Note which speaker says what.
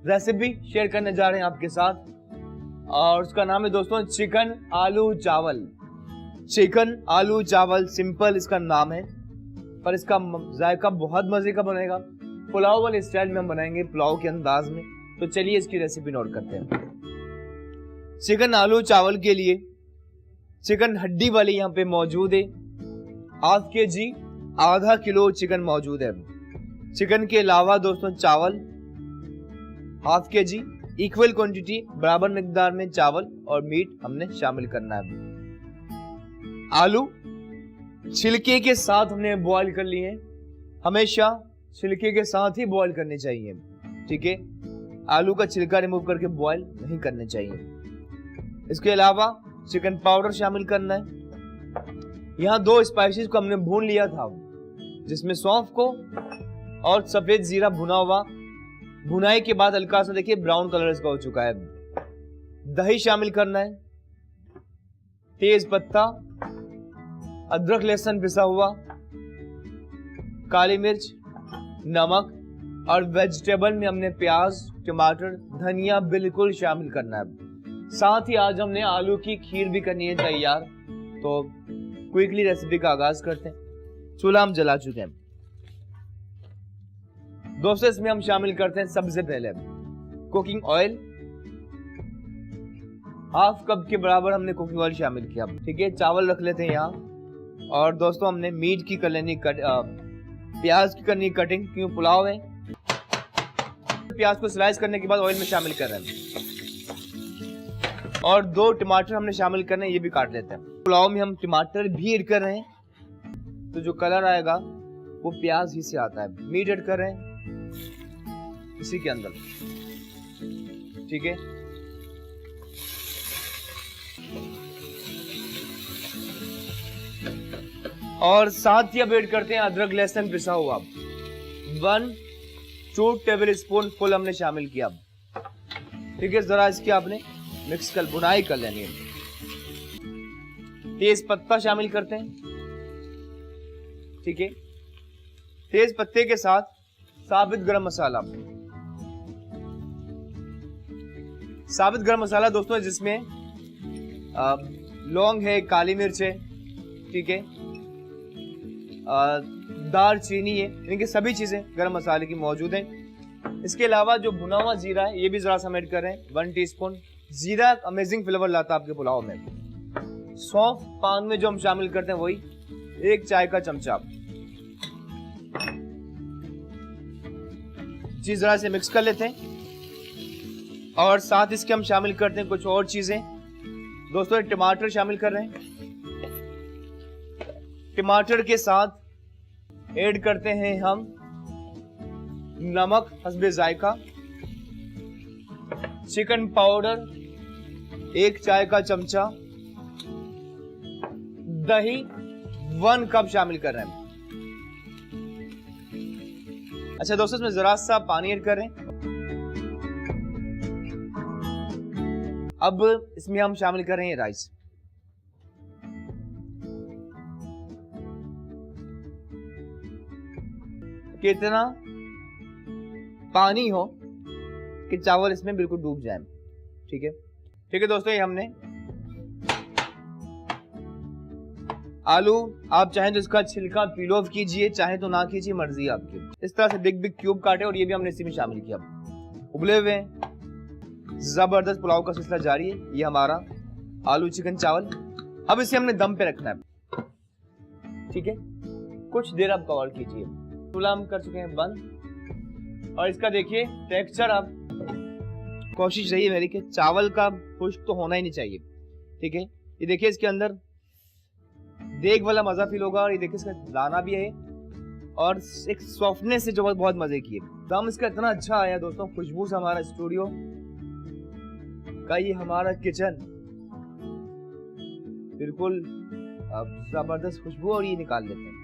Speaker 1: Recipe share करने जा रहे हैं आपके साथ और उसका नाम है दोस्तों चिकन आलू चावल। चिकन आलू चावल सिंपल इसका नाम है, पर इसका जायका बहुत मजे का बनेगा। पुलाव वाले स्टाइल में हम बनाएंगे, पुलाव के अंदाज में। तो चलिए इसकी रेसिपी नोट करते हैं। चिकन आलू चावल के लिए चिकन हड्डी वाली यहाँ पे मौजूद है, हाफ kg आधा किलो चिकन मौजूद है। चिकन के अलावा दोस्तों चावल हाफ kg, इक्वल क्वांटिटी बराबर मिकदार में चावल और मीट हमने शामिल करना है। आलू छिलके के साथ हमने बॉईल कर लिए, हमेशा छिलके के साथ ही बॉईल करने चाहिए, ठीक है। आलू का छिलका रिमूव करके बॉईल नहीं करने चाहिए। इसके अलावा चिकन पाउडर शामिल करना है। यहाँ 2 स्पाइसेस को हमने भून लिया था, जिसमें सौंफ को और सफेद जीरा भुना हुआ। भुनाई के बाद हल्का सा देखिए ब्राउन कलर इसका हो चुका है। दही शामिल करना है, तेज पत्ता, अदरक लहसुन पिसा हुआ, काली मिर्च, नमक और वेजिटेबल में हमने प्याज, टमाटर, धनिया बिल्कुल शामिल करना है। साथ ही आज हमने आलू की खीर भी करनी है तैयार। तो क्विकली रेसिपी का आगाज करते हैं। चूल्हा हम जला चुके हैं दोस्तों। इसमें हम शामिल करते हैं सबसे पहले कुकिंग ऑयल, हाफ कप के बराबर हमने कुकिंग ऑयल शामिल किया, ठीक है। चावल रख लेते हैं यहाँ। और दोस्तों हमने मीट की कर लेनी प्याज की करनी कटिंग, क्यों पुलाव है। प्याज को स्लाइस करने के बाद ऑयल में शामिल कर रहे हैं। और 2 टमाटर हमने शामिल करने, ये भी काट लेते हैं। पुलाव में हम टमाटर भी ऐड कर रहे हैं, तो जो कलर आएगा वो प्याज ही से आता है। मीट ऐड कर रहे हैं इसी के अंदर, ठीक है। और साथ ही अब ऐड करते हैं अदरक लहसुन पिसा हुआ, 1-2 टेबल स्पून फुल हमने शामिल किया, ठीक है। जरा इसकी आपने मिक्स कर बुनाई कर लेनी है। तेज पत्ता शामिल करते हैं, ठीक है। तेज पत्ते के साथ साबित गरम मसाला, साबित गरम मसाला दोस्तों जिसमें लौंग है, काली मिर्च है, ठीक है, दालचीनी है, इनकी सभी चीजें गरम मसाले की मौजूद हैं। इसके अलावा जो भुना हुआ जीरा है ये भी जरा सा ऐड कर रहे हैं, 1 टीस्पून। जीरा अमेजिंग फ्लेवर लाता है आपके पुलाव में। सौंफ पान में जो हम शामिल करते हैं वही 1 चाय का चमचा। चीज जरा से मिक्स कर लेते हैं और साथ इसके हम शामिल करते हैं कुछ और चीजें दोस्तों। टमाटर शामिल कर रहे हैं, टमाटर के साथ ऐड करते हैं हम नमक हस्बे जायका, चिकन पाउडर 1 चाय का चमचा, दही 1 कप शामिल कर रहे हैं। अच्छा दोस्तों इसमें जरा सा पानी ऐड कर रहे हैं। अब इसमें हम शामिल कर रहे हैं राइस। कितना पानी हो कि चावल इसमें बिल्कुल डूब जाए, ठीक है। ठीक है दोस्तों, ये हमने आलू, आप चाहें तो इसका छिलका पील ऑफ कीजिए, चाहे तो ना कीजिए, मर्जी आपकी। इस तरह से बिग बिग क्यूब काटे और ये भी हमने इसी में शामिल किया। उबले हुए जबरदस्त पुलाव का सिलसिला जारी है। ये हमारा आलू चिकन चावल। अब इसे हमने दम पे रखना है, ठीक है। कुछ देर आप कवर कीजिए। चूल्हा हम कर चुके हैं बंद और इसका देखिए टेक्सचर। आप कोशिश रही है मेरी कि चावल का खुश्क तो होना ही नहीं चाहिए, ठीक है। ये देखिए इसके अंदर देग वाला मजा फील होगा और ये देखिए इसका दाना भी है और एक सॉफ्टनेस है जो बहुत मजे की है। दम इसका इतना अच्छा आया दोस्तों, खुशबू से हमारा स्टूडियो का ये हमारा किचन बिल्कुल जबरदस्त खुशबू और ये निकाल लेते हैं।